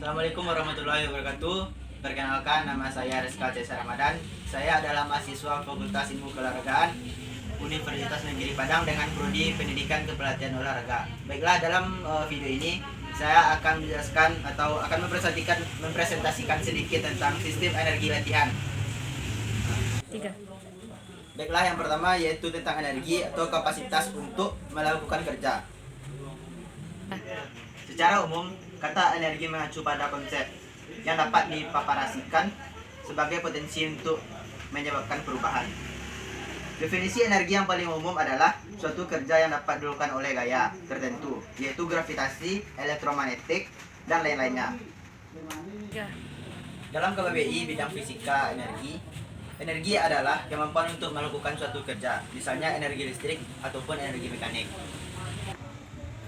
Assalamualaikum warahmatullahi wabarakatuh. Perkenalkan, nama saya Rizka Cesar Ramadan. Saya adalah mahasiswa Fakultas Ilmu Keolahragaan Universitas Negeri Padang dengan prodi Pendidikan Kepelatihan Olahraga. Baiklah, dalam video ini saya akan menjelaskan atau akan mempresentasikan sedikit tentang sistem energi latihan. Baiklah, yang pertama yaitu tentang energi atau kapasitas untuk melakukan kerja. Secara umum, kata energi mengacu pada konsep yang dapat dipaparasikan sebagai potensi untuk menyebabkan perubahan. Definisi energi yang paling umum adalah suatu kerja yang dapat dilakukan oleh gaya tertentu, yaitu gravitasi, elektromagnetik, dan lain-lainnya. Dalam KBBI bidang fisika energi adalah kemampuan untuk melakukan suatu kerja, misalnya energi listrik ataupun energi mekanik.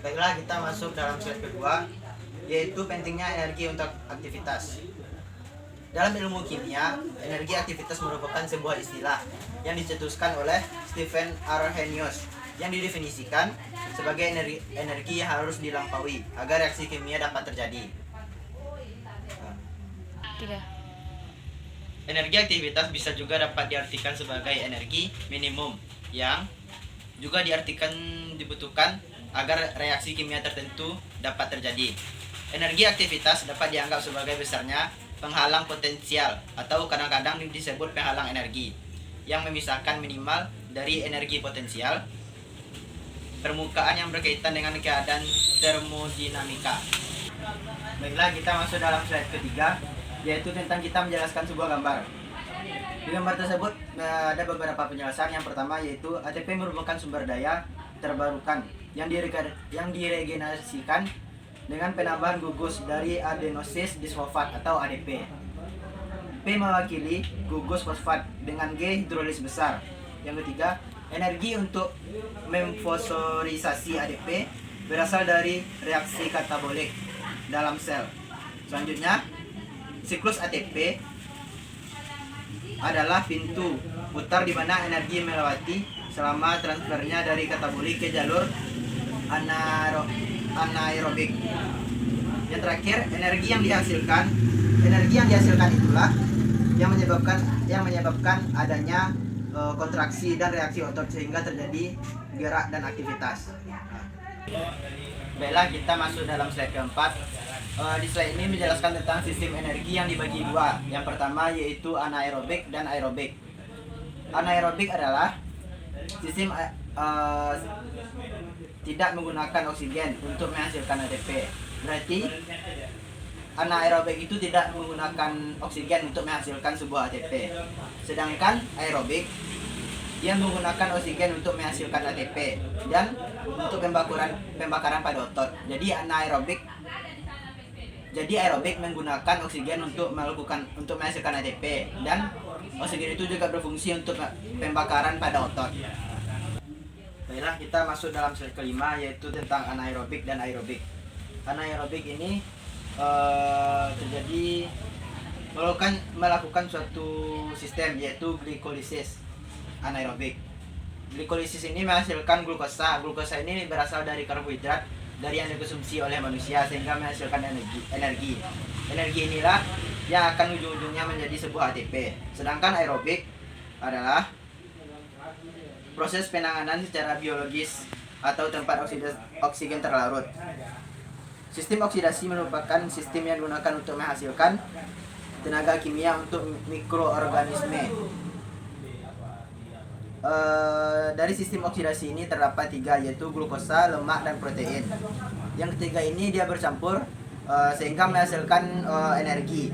Baiklah, kita masuk dalam slide kedua, yaitu pentingnya energi untuk aktivitas. Dalam ilmu kimia, energi aktivitas merupakan sebuah istilah yang dicetuskan oleh Stephen Arrhenius yang didefinisikan sebagai energi yang harus dilampaui agar reaksi kimia dapat terjadi. Energi aktivitas bisa juga dapat diartikan sebagai energi minimum yang juga dibutuhkan agar reaksi kimia tertentu dapat terjadi. Energi aktivitas dapat dianggap sebagai besarnya penghalang potensial atau kadang-kadang disebut penghalang energi yang memisahkan minimal dari energi potensial permukaan yang berkaitan dengan keadaan termodinamika. Baiklah, kita masuk dalam slide ketiga, yaitu tentang kita menjelaskan sebuah gambar. Di gambar tersebut ada beberapa penjelasan. Yang pertama yaitu ATP merupakan sumber daya terbarukan yang diregenerasikan dengan penambahan gugus dari adenosis disfosfat atau ADP. P mewakili gugus fosfat dengan G hidrolis besar. Yang ketiga, energi untuk memfosforisasi ADP berasal dari reaksi katabolik dalam sel. Selanjutnya, siklus ATP adalah pintu putar di mana energi melewati selama transfernya dari katabolik ke jalur anaerobik. Yang terakhir, energi yang dihasilkan itulah yang menyebabkan adanya kontraksi dan reaksi otot sehingga terjadi gerak dan aktivitas. Baiklah, kita masuk dalam slide keempat. Di slide ini menjelaskan tentang sistem energi yang dibagi dua. Yang pertama yaitu anaerobik dan aerobik. Anaerobik adalah sistem tidak menggunakan oksigen untuk menghasilkan ATP. Berarti anaerobik itu tidak menggunakan oksigen untuk menghasilkan sebuah ATP. Sedangkan aerobik yang menggunakan oksigen untuk menghasilkan ATP dan untuk pembakaran pada otot. Jadi aerobik menggunakan oksigen untuk menghasilkan ATP, dan oksigen itu juga berfungsi untuk pembakaran pada otot. Baiklah, kita masuk dalam slide kelima, yaitu tentang anaerobik dan aerobik. Anaerobik ini terjadi melakukan suatu sistem, yaitu glikolisis anaerobik. Glikolisis ini menghasilkan glukosa. Glukosa ini berasal dari karbohidrat yang dikonsumsi oleh manusia sehingga menghasilkan energi. Energi inilah yang akan ujung-ujungnya menjadi sebuah ATP. Sedangkan aerobik adalah proses penanganan secara biologis atau tempat oksigen terlarut. Sistem oksidasi merupakan sistem yang digunakan untuk menghasilkan tenaga kimia untuk mikroorganisme. Dari sistem oksidasi ini terdapat tiga, yaitu glukosa, lemak, dan protein. Yang ketiga ini dia bercampur sehingga menghasilkan energi,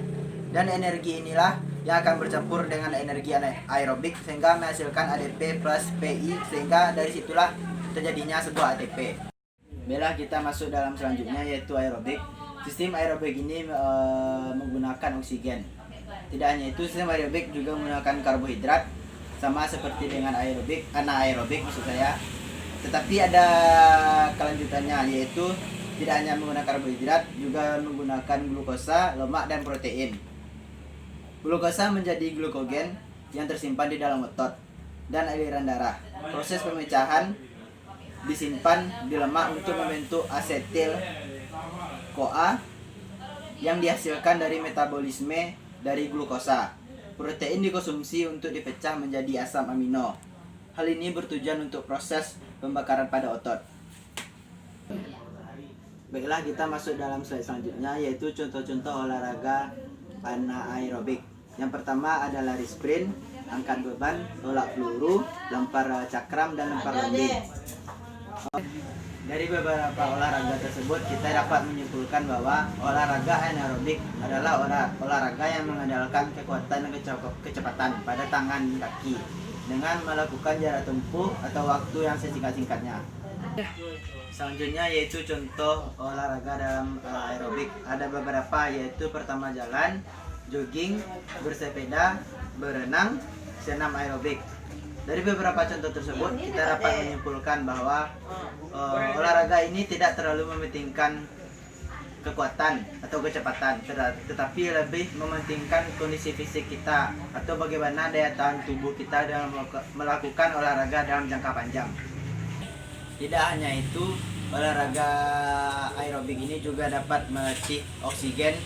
dan energi inilah yang akan bercampur dengan energi aerobik sehingga menghasilkan ADP plus PI, sehingga dari situlah terjadinya sebuah ATP. Baiklah, kita masuk dalam selanjutnya, yaitu aerobik. Sistem aerobik ini menggunakan oksigen. Tidak hanya itu, sistem aerobik juga menggunakan karbohidrat, sama seperti dengan anaerobik maksud saya. Tetapi ada kelanjutannya, yaitu tidak hanya menggunakan karbohidrat, juga menggunakan glukosa, lemak, dan protein. Glukosa menjadi glukogen yang tersimpan di dalam otot dan aliran darah. Proses pemecahan disimpan di lemak untuk membentuk asetil CoA yang dihasilkan dari metabolisme dari glukosa. Protein dikonsumsi untuk dipecah menjadi asam amino. Hal ini bertujuan untuk proses pembakaran pada otot. Baiklah, kita masuk dalam slide selanjutnya, yaitu contoh-contoh olahraga anaerobik. Yang pertama ada lari sprint, angkat beban, tolak peluru, lempar cakram, dan lempar lembing. Dari beberapa olahraga tersebut kita dapat menyimpulkan bahwa olahraga anaerobik adalah olahraga yang mengandalkan kekuatan dan kecepatan pada tangan dan kaki dengan melakukan jarak tempuh atau waktu yang sesingkat-singkatnya. Selanjutnya yaitu contoh olahraga dalam aerobik. Ada beberapa, yaitu pertama jalan, jogging, bersepeda, berenang, senam aerobik. Dari beberapa contoh tersebut kita dapat menyimpulkan bahwa olahraga ini tidak terlalu mementingkan kekuatan atau kecepatan, tetapi lebih mementingkan kondisi fisik kita atau bagaimana daya tahan tubuh kita dalam melakukan olahraga dalam jangka panjang. Tidak hanya itu, olahraga aerobik ini juga dapat melatih oksigen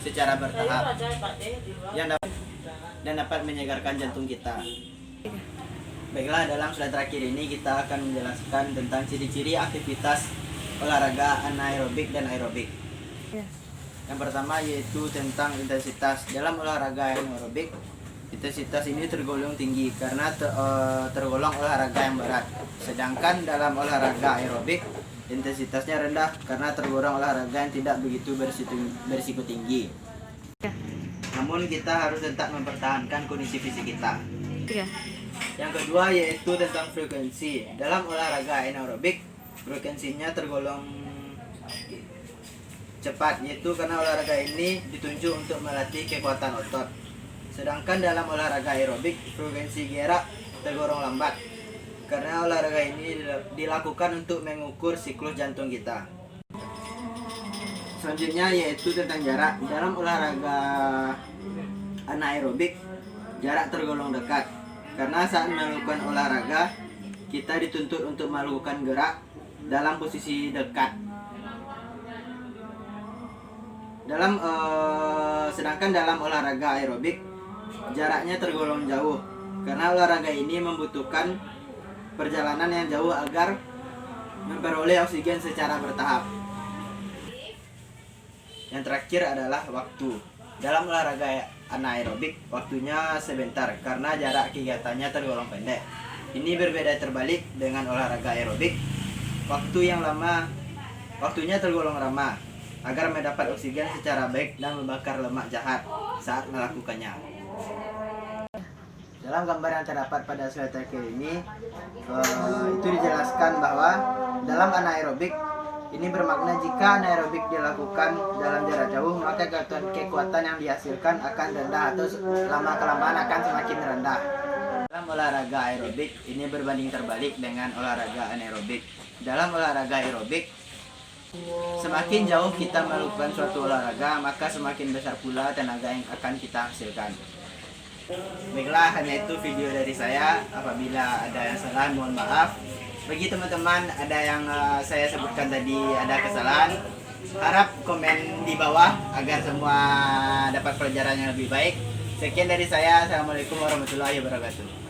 secara bertahap dan dapat menyegarkan jantung kita. Baiklah, dalam slide terakhir ini kita akan menjelaskan tentang ciri-ciri aktivitas olahraga anaerobik dan aerobik. Yang pertama yaitu tentang intensitas. Dalam olahraga anaerobik, intensitas ini tergolong tinggi karena tergolong olahraga yang berat. Sedangkan dalam olahraga aerobik, intensitasnya rendah karena tergolong olahraga yang tidak begitu berisiko tinggi. Namun kita harus tetap mempertahankan kondisi fisik kita. Yang kedua yaitu tentang frekuensi. Dalam olahraga anaerobik, frekuensinya tergolong cepat, yaitu karena olahraga ini ditunjuk untuk melatih kekuatan otot. Sedangkan dalam olahraga aerobik, frekuensi gerak tergolong lambat karena olahraga ini dilakukan untuk mengukur siklus jantung kita. Selanjutnya yaitu tentang jarak. Dalam olahraga anaerobik, jarak tergolong dekat karena saat melakukan olahraga kita dituntut untuk melakukan gerak dalam posisi dekat. Sedangkan dalam olahraga aerobik, jaraknya tergolong jauh karena olahraga ini membutuhkan perjalanan yang jauh agar memperoleh oksigen secara bertahap. Yang terakhir adalah waktu. Dalam olahraga anaerobik, waktunya sebentar karena jarak kegiatannya tergolong pendek. Ini berbeda terbalik dengan olahraga aerobik. Waktunya tergolong lama agar mendapat oksigen secara baik dan membakar lemak jahat saat melakukannya. Dalam gambar yang terdapat pada slide terakhir ini, itu dijelaskan bahwa dalam anaerobik ini bermakna jika anaerobik dilakukan dalam jarak jauh, maka kekuatan yang dihasilkan akan rendah atau lama-kelamaan akan semakin rendah. Dalam olahraga aerobik ini berbanding terbalik dengan olahraga anaerobik. Dalam olahraga aerobik, semakin jauh kita melakukan suatu olahraga, maka semakin besar pula tenaga yang akan kita hasilkan. Baiklah, hanya itu video dari saya. Apabila ada yang salah, mohon maaf. Bagi teman-teman ada yang saya sebutkan tadi ada kesalahan, harap komen di bawah agar semua dapat pelajaran yang lebih baik. Sekian dari saya. Assalamualaikum warahmatullahi wabarakatuh.